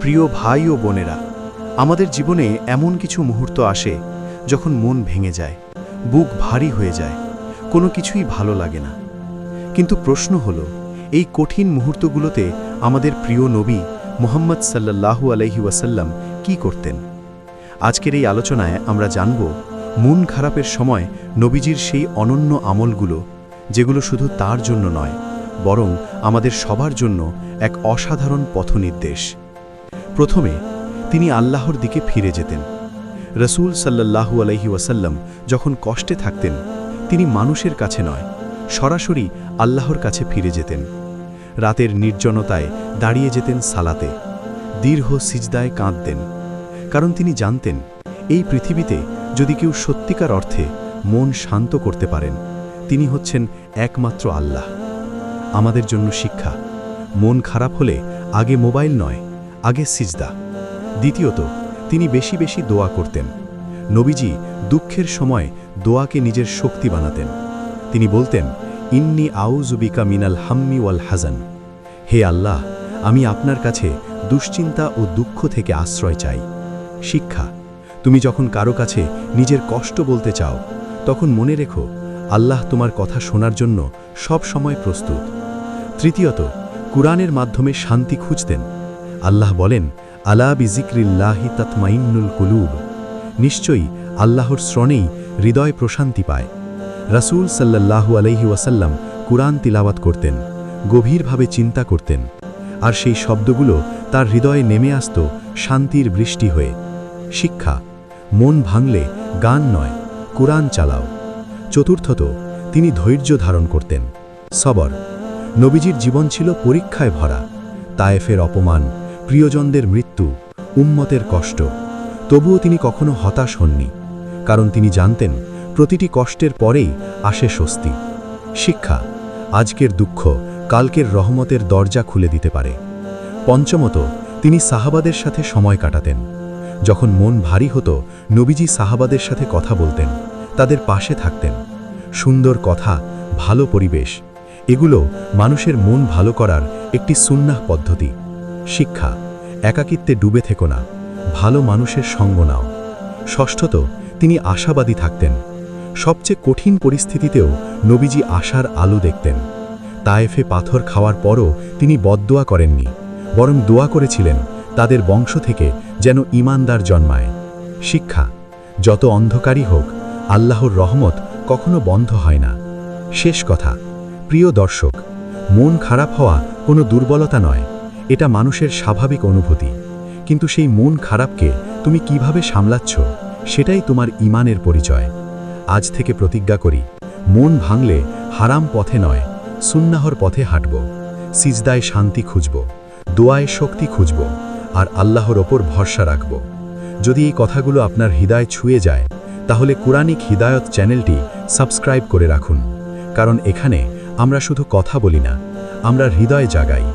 প্রিয় ভাই ও বোনেরা, আমাদের জীবনে এমন কিছু মুহূর্ত আসে যখন মন ভেঙে যায়, বুক ভারী হয়ে যায়, কোনো কিছুই ভালো লাগে না। কিন্তু প্রশ্ন হলো, এই কঠিন মুহূর্তগুলোতে আমাদের প্রিয় নবী মুহাম্মদ সাল্লাল্লাহু আলাইহি ওয়াসাল্লাম কি করতেন? আজকের এই আলোচনায় আমরা জানব মন খারাপের সময় নবীজির সেই অনন্য আমলগুলো, যেগুলো শুধু তার জন্য নয়, বরং আমাদের সবার জন্য এক অসাধারণ পথনির্দেশ। প্রথমে তিনি আল্লাহর দিকে ফিরে যেতেন। রসূল সাল্লাল্লাহু আলাইহি ওয়াসাল্লাম যখন কষ্টে থাকতেন, তিনি মানুষের কাছে নয়, সরাসরি আল্লাহর কাছে ফিরে যেতেন। রাতের নির্জনতায় দাঁড়িয়ে যেতেন সালাতে, দীর্ঘ সিজদায় কাঁদতেন, কারণ তিনি জানতেন এই পৃথিবীতে যদি কেউ সত্যিকার অর্থে মন শান্ত করতে পারেন, তিনি হচ্ছেন একমাত্র আল্লাহ। আমাদের জন্য শিক্ষা: মন খারাপ হলে আগে মোবাইল নয়, আগে সিজদা। দ্বিতীয়ত, তিনি বেশি বেশি দোয়া করতেন। নবীজি দুঃখের সময় দোয়াকে নিজের শক্তি বানাতেন। তিনি বলতেন, ইন্নি আউযু বিকা মিনাল হাম্মি ওয়াল হাজান। হে আল্লাহ, আমি আপনার কাছে দুশ্চিন্তা ও দুঃখ থেকে আশ্রয় চাই। শিক্ষা: তুমি যখন কারো কাছে নিজের কষ্ট বলতে চাও, তখন মনে রেখো, আল্লাহ তোমার কথা শোনার জন্য সব সময় প্রস্তুত। তৃতীয়ত, কুরআনের মাধ্যমে শান্তি খুঁজতেন। আল্লাহ বলেন, আলা বিজিক্রিল্লাহি তাতমাইন্নুল কুলুব। নিশ্চয়ই আল্লাহর শ্রণেই হৃদয় প্রশান্তি পায়। রাসূল সাল্লাল্লাহু আলাইহি ওয়াসাল্লাম কুরআন তিলাওয়াত করতেন, গভীরভাবে চিন্তা করতেন, আর সেই শব্দগুলো তার হৃদয়ে নেমে আসত শান্তির বৃষ্টি হয়ে। শিক্ষা: মন ভাঙলে গান নয়, কুরআন চালাও। চতুর্থত, তিনি ধৈর্য ধারণ করতেন। সবর: নবীজির জীবন ছিল পরীক্ষায় ভরা। তায়েফের অপমান, প্রিয়জনদের মৃত্যু, উম্মতের কষ্ট। তবুও তিনি কখনো হতাশ হননি, কারণ তিনি জানতেন প্রতিটি কষ্টের পরেই আসে স্বস্তি। শিক্ষা: আজকের দুঃখ কালকের রহমতের দরজা খুলে দিতে পারে। পঞ্চমত, তিনি সাহাবাদের সাথে সময় কাটাতেন। যখন মন ভারী হতো, নবীজি সাহাবাদের সাথে কথা বলতেন, তাদের পাশে থাকতেন। সুন্দর কথা, ভালো পরিবেশ, এগুলো মানুষের মন ভালো করার একটি সুন্নাহ পদ্ধতি। শিক্ষা: একাকিত্বে ডুবে থেকো না, ভালো মানুষের সঙ্গ নাও। ষষ্ঠত, তিনি আশাবাদী থাকতেন। সবচেয়ে কঠিন পরিস্থিতিতেও নবীজি আশার আলো দেখতেন। তায়েফে পাথর খাওয়ার পরও তিনি বদদোয়া করেননি, বরং দোয়া করেছিলেন তাদের বংশ থেকে যেন ঈমানদার জন্মায়। শিক্ষা: যত অন্ধকারই হোক, আল্লাহর রহমত কখনো বন্ধ হয় না। শেষ কথা, প্রিয় দর্শক, মন খারাপ হওয়া কোনো দুর্বলতা নয়, এটা মানুষের স্বাভাবিক অনুভূতি। কিন্তু সেই মন খারাপকে তুমি কিভাবে সামলাচ্ছ, সেটাই তোমার ঈমানের পরিচয়। আজ থেকে প্রতিজ্ঞা করি, মন ভাঙলে হারাম পথে নয়, সুন্নাহর পথে হাঁটব, সিজদায় শান্তি খুঁজব, দোয়ায় শক্তি খুঁজব, আর আল্লাহর ওপর ভরসা রাখব। যদি এই কথাগুলো আপনার হৃদয় ছুঁয়ে যায়, তাহলে কুরআনিক হিদায়ত চ্যানেলটি সাবস্ক্রাইব করে রাখুন, কারণ এখানে আমরা শুধু কথা বলি না, আমরা হৃদয় জাগাই।